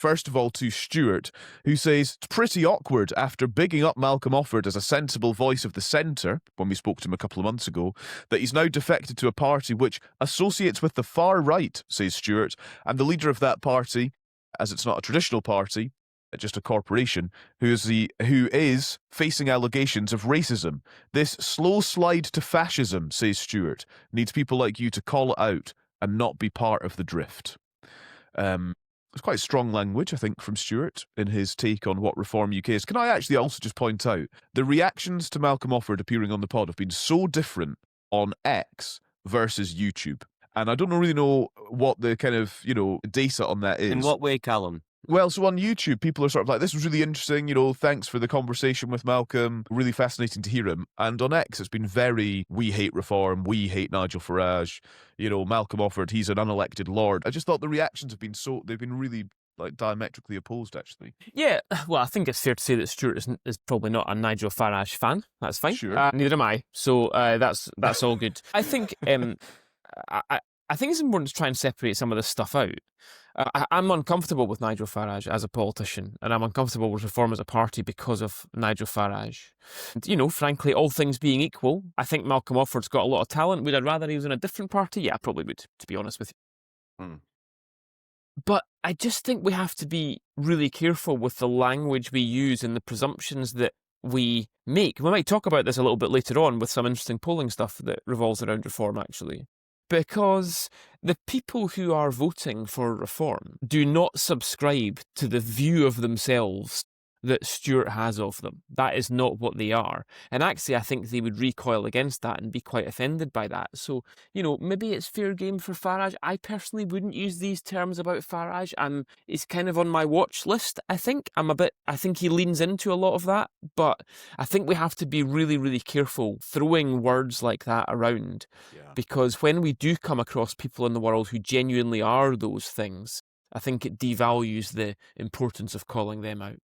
First of all, to Stuart, who says, it's pretty awkward after bigging up Malcolm Offord as a sensible voice of the centre, when we spoke to him a couple of months ago, that he's now defected to a party which associates with the far right, says Stuart, and the leader of that party, as it's not a traditional party, just a corporation, who is facing allegations of racism. This slow slide to fascism, says Stuart, needs people like you to call it out and not be part of the drift. It's quite strong language, I think, from Stuart in his take on what Reform UK is. Can I actually also just point out the reactions to Malcolm Offord appearing on the pod have been so different on X versus YouTube. And I don't really know what the kind of, data on that is. In what way, Callum? Well, so on YouTube, people are sort of like, this was really interesting, thanks for the conversation with Malcolm, really fascinating to hear him. And on X, it's been very, we hate Reform, we hate Nigel Farage, Malcolm Offord, he's an unelected lord. I just thought the reactions have been they've been really diametrically opposed, actually. Yeah, well, I think it's fair to say that Stuart is probably not a Nigel Farage fan. That's fine. Sure. Neither am I. So that's all good. I think I think it's important to try and separate some of this stuff out. I'm uncomfortable with Nigel Farage as a politician, and I'm uncomfortable with Reform as a party because of Nigel Farage. And, frankly, all things being equal, I think Malcolm Offord's got a lot of talent. Would I rather he was in a different party? Yeah, I probably would, to be honest with you. But I just think we have to be really careful with the language we use and the presumptions that we make. We might talk about this a little bit later on with some interesting polling stuff that revolves around Reform, actually. Because the people who are voting for Reform do not subscribe to the view of themselves that Stuart has of them. That is not what they are. And actually, I think they would recoil against that and be quite offended by that. So, maybe it's fair game for Farage. I personally wouldn't use these terms about Farage. He's kind of on my watch list, I think. I think he leans into a lot of that. But I think we have to be really, really careful throwing words like that around. Yeah. Because when we do come across people in the world who genuinely are those things, I think it devalues the importance of calling them out.